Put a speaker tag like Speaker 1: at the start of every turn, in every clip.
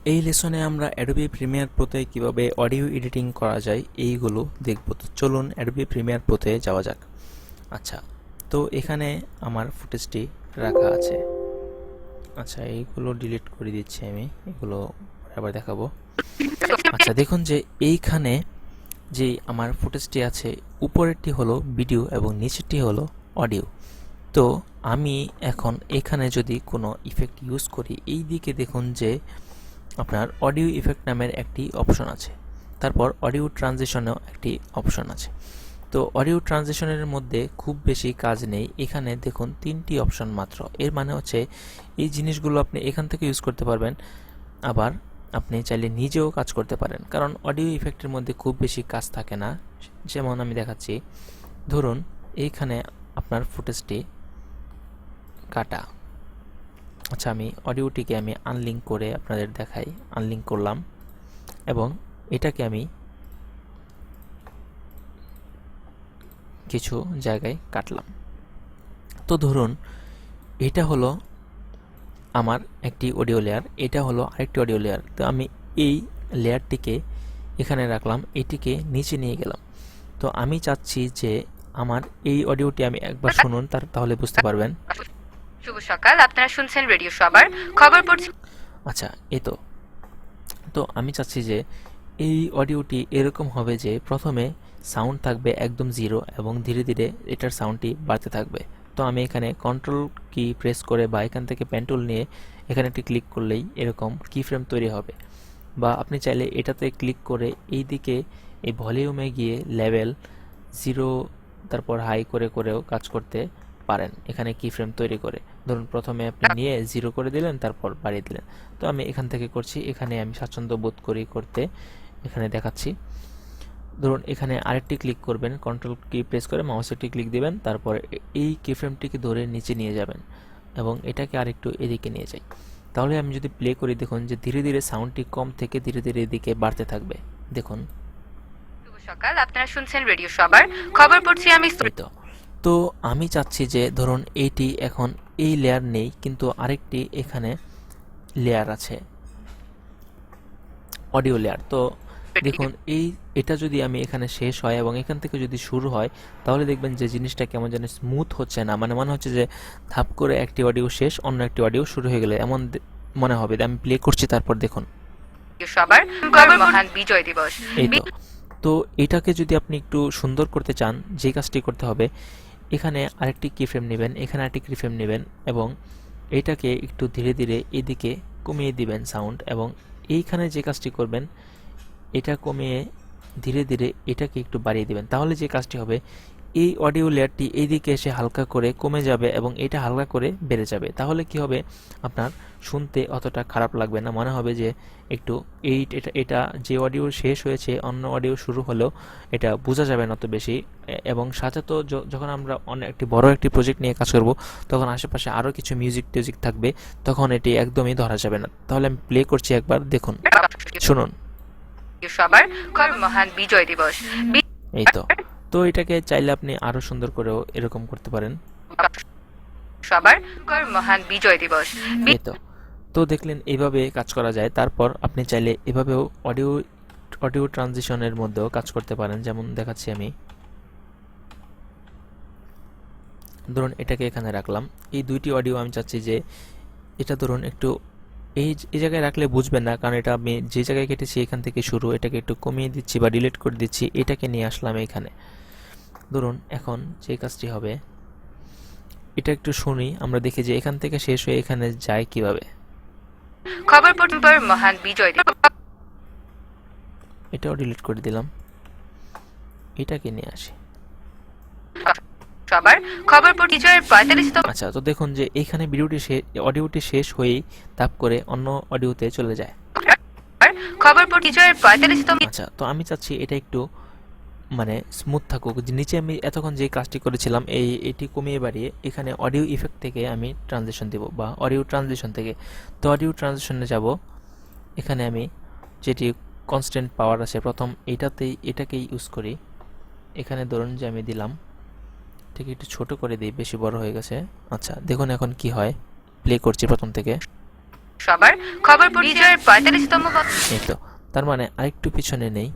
Speaker 1: এই লেসনে আমরা Adobe Premiere প্রোতে কিভাবে অডিও এডিটিং করা যায় এইগুলো দেখব। তো চলুন অ্যাডোবি প্রিমিয়ার প্রোতে যাওয়া যাক। আচ্ছা, তো এখানে আমার ফুটেজটি রাখা আছে। আচ্ছা, এইগুলো ডিলিট করে দিচ্ছি আমি, এগুলো আবার দেখাবো। আচ্ছা, দেখুন যে এইখানে যে আমার ফুটেজটি আছে, উপরেরটি হলো ভিডিও এবং নিচেরটি হলো অডিও। তো আমি এখন এখানে যদি কোনো ইফেক্ট ইউজ করি, এই দিকে দেখুন যে আপনার অডিও ইফেক্ট নামের একটি অপশন আছে, তারপর অডিও ট্রানজিশনেও একটি অপশন আছে। তো অডিও ট্রানজিশনের মধ্যে খুব বেশি কাজ নেই, এখানে দেখুন 3টি অপশন মাত্র। এর মানে হচ্ছে এই জিনিসগুলো আপনি এখান থেকে ইউজ করতে পারবেন, আবার আপনি চাইলে নিজেও কাজ করতে পারেন, কারণ অডিও ইফেক্টের মধ্যে খুব বেশি কাজ থাকে না। যেমন আমি দেখাচ্ছি, ধরুন এইখানে আপনার ফুটেজটি কাটা। আচ্ছা, আমি অডিওটিকে আনলিঙ্ক করে আপনাদের দেখাই। আনলিঙ্ক করলাম এবং এটাকে আমি কিছু জায়গায় কাটলাম। তো ধরুন এটা হলো আমার একটি অডিও লেয়ার, এটা হলো আরেকটি অডিও লেয়ার। তো আমি এই লেয়ারটিকে এখানে রাখলাম, এটিকে নিচে নিয়ে গেলাম। তো আমি চাচ্ছি যে আমার এই অডিওটি আমি একবার শুনুন, তাহলে বুঝতে পারবেন।
Speaker 2: শুভ সকাল, আপনারা শুনছেন রেডিও সবার খবর পড়ছি।
Speaker 1: আচ্ছা, তো আমি চাচ্ছি যে এই অডিওটি এরকম হবে যে প্রথমে সাউন্ড থাকবে একদম জিরো এবং ধীরে ধীরে এটার সাউন্ডটি বাড়তে থাকবে। তো আমি এখানে কন্ট্রোল কি প্রেস করে বা এখান থেকে পেন টুল নিয়ে এখানে একটি ক্লিক করলেই এরকম কি ফ্রেম তৈরি হবে। বা আপনি চাইলে এটাতে ক্লিক করে এই দিকে এই ভলিউমে গিয়ে লেভেল জিরো তারপর হাই করে করেও কাজ করতে পারেন, এখানে কি ফ্রেম তৈরি করে। ধরুন প্রথমে আপনি নিয়ে জিরো করে দিলেন, তারপর বাড়িয়ে দিলেন। তো আমি এখান থেকে করছি, এখানে আমি স্বাচ্ছন্দ্য বোধ করি করতে, এখানে দেখাচ্ছি। ধরুন এখানে আরেকটি ক্লিক করবেন, কন্ট্রোল কি প্রেস করে মাউসে একটি ক্লিক দিবেন, তারপর এই কি ফ্রেমটিকে ধরে নিচে নিয়ে যাবেন এবং এটাকে আরেকটু এদিকে নিয়ে যাই। তাহলে আমি যদি প্লে করি, দেখুন যে ধীরে ধীরে সাউন্ডটি কম থেকে ধীরে ধীরে এদিকে বাড়তে থাকবে। দেখুন,
Speaker 2: শুভ সকাল, আপনারা শুনছেন রেডিও সবার খবর পড়ছি আমি।
Speaker 1: তো আমি চাচ্ছি যে ধরুন এইটি এখন এই লেয়ার নেই, কিন্তু আরেকটি এখানে লেয়ার আছে, অডিও লেয়ার। তো দেখুন এটা যদি আমি এখানে শেষ হয় এবং এখান থেকে যদি শুরু হয়, তাহলে দেখবেন যে জিনিসটা কেমন যেন স্মুথ হচ্ছে না, মনে হচ্ছে যে ধাপ করে একটি অডিও শেষ, অন্য একটি অডিও শুরু হয়ে গেলে এমন মনে হবে। আমি প্লে করছি, তারপর দেখুন
Speaker 2: সবার মহান বিজয় দিবস।
Speaker 1: এই তো এটাকে যদি আপনি একটু সুন্দর করতে চান, যে কাজটি করতে হবে, এখানে আরেকটি কি ফ্রেম নেবেন, এখানে আরেকটি কি ফ্রেম নেবেন এবং এটাকে একটু ধীরে ধীরে এদিকে কমিয়ে দিবেন সাউন্ড, এবং এইখানে যে কাজটি করবেন, এটা কমিয়ে ধীরে ধীরে এটাকে একটু বাড়িয়ে দিবেন। তাহলে যে কাজটি হবে, এই অডিও লেয়ারটি এইদিকে এসে হালকা করে কমে যাবে এবং এটা হালকা করে বেড়ে যাবে। তাহলে কি হবে, আপনার শুনতে অতটা খারাপ লাগবে না, মনে হবে যে একটু এটা যে অডিও শেষ হয়েছে অন্য অডিও শুরু হলেও এটা বোঝা যাবে না অত বেশি। এবং সাথে তো যখন আমরা অনেক একটি বড় একটি প্রজেক্ট নিয়ে কাজ করব, তখন আশেপাশে আরও কিছু মিউজিক টিউজিক থাকবে, তখন এটি একদমই ধরা যাবে না। তাহলে আমি প্লে করছি, একবার দেখুন, শুনুন।
Speaker 2: সবার মহান বিজয় দিবস।
Speaker 1: এই তো এটাকে চাইলে আপনি আরো সুন্দর করেও এরকম করতে পারেন।
Speaker 2: সবার মহান বিজয় দিবস।
Speaker 1: এই তো দেখলেন এইভাবে কাজ করা যায়। তারপর আপনি চাইলে এভাবেও অডিও ট্রানজিশনের মধ্যেও কাজ করতে পারেন, যেমন দেখাচ্ছি আমি। ধরুন এটাকে এখানে রাখলাম, এই দুইটি অডিও আমি চাচ্ছি যে এটা ধরুন একটু এই জায়গায় রাখলে বুঝবেন না, কারণ এটা আমি যে জায়গায় কেটেছি এখান থেকে শুরু, এটাকে একটু কমিয়ে দিচ্ছি বা ডিলিট করে দিচ্ছি, এটাকে নিয়ে আসলাম এখানে। ধরুন এখন যে কাজটি হবে, এটা একটু শুনি, আমরা দেখি যে এখান থেকে শেষ হয়ে এখানে যায় কিভাবে।
Speaker 2: খবর পড়বার মহান বিজয় দিবস।
Speaker 1: এটাও ডিলিট করে দিলাম, এটাকে নিয়ে আসি।
Speaker 2: সবার খবর বিজয়ের 45তম।
Speaker 1: আচ্ছা, তো দেখুন যে এখানে অডিওটি শেষ হয়েই তাপ করে অন্য অডিওতে চলে যায়।
Speaker 2: খবর বিজয়ের 45তম।
Speaker 1: আচ্ছা, তো আমি চাচ্ছি এটা একটু স্মুথ থাকুক। নিচে আমি এতক্ষণ যে কাজটি করেছিলাম এটি কমিয়ে বাড়িয়ে এখানে অডিও ইফেক্ট থেকে আমি ট্রানজিশন দেব, বা অডিও ট্রানজিশন থেকে। তো অডিও ট্রানজিশনে যাব, এখানে আমি যেটি কনস্ট্যান্ট পাওয়ার আছে প্রথম এটাকেই ইউজ করি। এখানে ধরুন যে আমি দিলাম, ঠিক একটু ছোট করে দিই, বেশি বড় হয়ে গেছে। আচ্ছা, দেখুন এখন কি হয়, প্লে করছি প্রথম থেকে।
Speaker 2: সবার খবর বিজয়ের 45তম
Speaker 1: এই তো, তার মানে আরেকটু পিছনে নেই।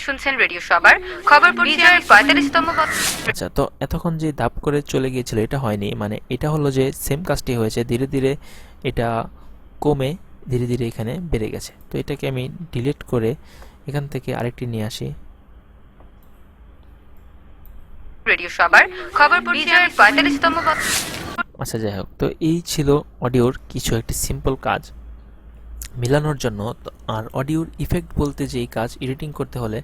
Speaker 2: শুনছেন রেডিও সবার খবর বিজয়ের 45তম
Speaker 1: আচ্ছা, তো এতক্ষণ যে ধাপ করে চলে গিয়েছিল এটা হয়নি, মানে এটা হলো যে সেম কাজটি হয়েছে, ধীরে ধীরে এটা কমে ধীরে ধীরে এখানে বেড়ে গেছে। তো এটাকে আমি ডিলিট করে এখান থেকে আরেকটি নিয়ে আসি।
Speaker 2: রেডিও সবার খবর বিজয়ের 45তম
Speaker 1: আচ্ছা, যাই হোক, তো এই ছিল অডিওর কিছু একটি সিম্পল কাজ মিলানোর জন্য। আর অডিওর ইফেক্ট বলতে যেই কাজ এডিটিং করতে হলে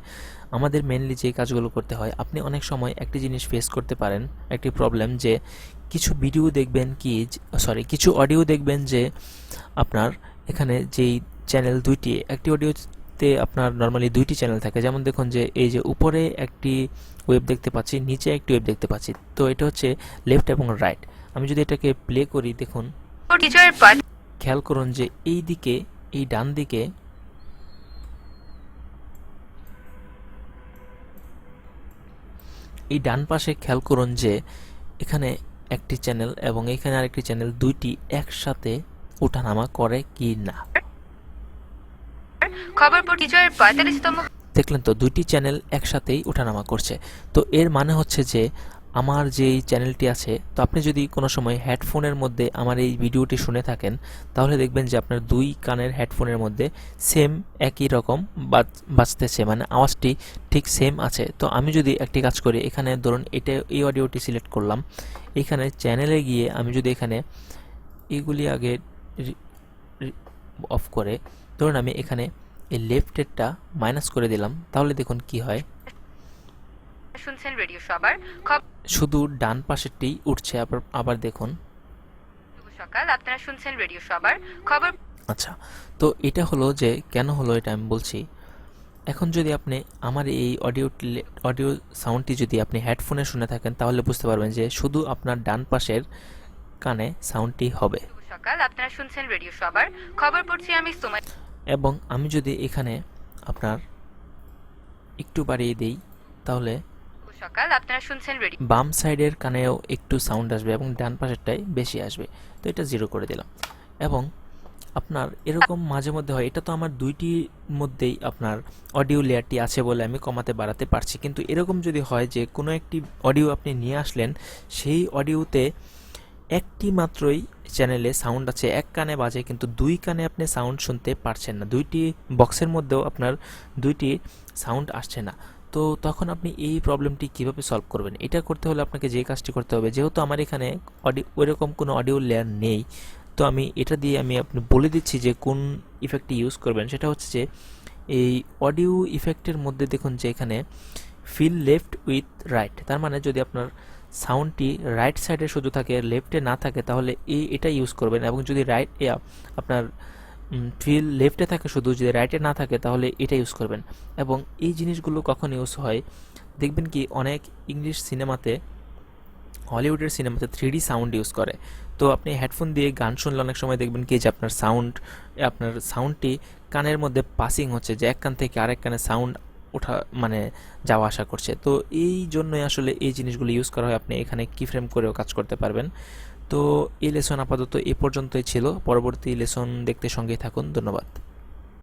Speaker 1: আমাদের মেনলি যে কাজগুলো করতে হয়, আপনি অনেক সময় একটি জিনিস ফেস করতে পারেন, একটি প্রবলেম, যে কিছু ভিডিও দেখবেন কিছু অডিও দেখবেন যে আপনার এখানে যেই চ্যানেল দুইটি, একটি অডিওতে আপনার নর্মালি দুইটি চ্যানেল থাকে। যেমন দেখুন যে এই যে উপরে একটি ওয়েব দেখতে পাচ্ছি, নিচে একটি ওয়েব দেখতে পাচ্ছি, তো এটা হচ্ছে লেফট এবং রাইট। আমি যদি এটাকে প্লে করি, দেখুন
Speaker 2: বিজয়ের
Speaker 1: খেয়াল করুন যে এই দিকে, এই ডান দিকে এই ডান পাশে খেয়াল করুন যে এখানে একটি চ্যানেল এবং এখানে আরেকটি চ্যানেল, দুইটি একসাথে ওঠানামা করে কি না।
Speaker 2: খবর বিজয়ের 45তম
Speaker 1: দেখলেন তো, দুইটি চ্যানেল একসাথেই ওঠানামা করছে। তো এর মানে হচ্ছে যে আমার যেই চ্যানেলটি আছে, তো আপনি যদি কোনো সময় হেডফোনের মধ্যে আমার এই ভিডিওটি শুনে থাকেন, তাহলে দেখবেন যে আপনার দুই কানের হেডফোনের মধ্যে সেম একই রকম বাজতেছে, মানে আওয়াজটি ঠিক সেম আছে। তো আমি যদি একটি কাজ করি, এখানে ধরুন এই অডিওটি সিলেক্ট করলাম, এখানে চ্যানেলে গিয়ে আমি যদি এখানে এইগুলি আগে অফ করে, ধরুন আমি এখানে এই লেফটেরটা মাইনাস করে দিলাম, তাহলে দেখুন কি হয়,
Speaker 2: শুনছেন রেডিও সবার
Speaker 1: শুধু ডান পাশেরটি উঠছে। আবার দেখুন,
Speaker 2: শুভ সকাল, আপনারা শুনছেন রেডিও সবার খবর।
Speaker 1: আচ্ছা, তো এটা হলো যে কেন হলো এটা আমি বলছি। এখন যদি আপনি আমার এই অডিও সাউন্ডটি যদি আপনি হেডফোনে শুনে থাকেন, তাহলে বুঝতে পারবেন যে শুধু আপনার ডান পাশের কানে সাউন্ডটি হবে।
Speaker 2: শুভ সকাল, আপনারা শুনছেন রেডিও সবার খবর পড়ছি আমি সুমাই।
Speaker 1: এবং আমি যদি এখানে আপনার একটু বাড়িয়ে দিই, তাহলে
Speaker 2: শুভ সকাল, আপনারা শুনছেন রেডিও
Speaker 1: বাম সাইডের কানেও একটু সাউন্ড আসবে এবং ডান পাশেরটাই বেশি আসবে। তো এটা 0 করে দিলাম। এবং আপনার এরকম মাঝে মধ্যে হয়, এটা তো আমার দুইটির মধ্যেই আপনার অডিও লেয়ারটি আছে বলে আমি কমাতে বাড়াতে পারছি, কিন্তু এরকম যদি হয় যে কোনো একটি অডিও আপনি নিয়ে আসলেন, সেই অডিওতে একটি মাত্রই চ্যানেলে সাউন্ড আছে, এক কানে বাজে, কিন্তু দুই কানে আপনি সাউন্ড শুনতে পারছেন না, দুইটি বক্সের মধ্যেও আপনার দুইটি সাউন্ড আসছে না। তো তখন আপনি এই প্রবলেমটি কিভাবে সলভ করবেন? এটা করতে হলে আপনাকে যে কাজটি করতে হবে, যেহেতু আমার এখানে ওইরকম কোনো অডিও লেয়ার নেই, তো আমি এটা দিয়ে আপনি বলে দিচ্ছি যে কোন ইফেক্টটি ইউজ করবেন। সেটা হচ্ছে যে এই অডিও ইফেক্টের মধ্যে দেখুন যে এখানে ফিল লেফট উইথ রাইট, তার মানে যদি আপনার সাউন্ডটি রাইট সাইডে শুধু থাকে, লেফটে না থাকে, তাহলে এটা ইউজ করবেন। এবং যদি আপনার ফিল লেফটে থাকে শুধু, যদি রাইটে না থাকে, তাহলে এটা ইউজ করবেন। এবং এই জিনিসগুলো কখন ইউজ হয় দেখবেন কি, অনেক ইংলিশ সিনেমাতে, হলিউডের সিনেমাতে 3D সাউন্ড ইউজ করে। তো আপনি হেডফোন দিয়ে গান শুনলে অনেক সময় দেখবেন কি যে আপনার সাউন্ডটি কানের মধ্যে পাসিং হচ্ছে, যে এক কান থেকে আরেক কানে সাউন্ড ওঠা মানে যাওয়া আসা করছে। তো এই জন্যই আসলে এই জিনিসগুলো ইউজ করা হয়। আপনি এখানে কি ফ্রেম করেও কাজ করতে পারবেন। তো এই লেসন আপাতত এ পর্যন্তই ছিল। পরবর্তী লেসন দেখতে সঙ্গেই থাকুন। ধন্যবাদ।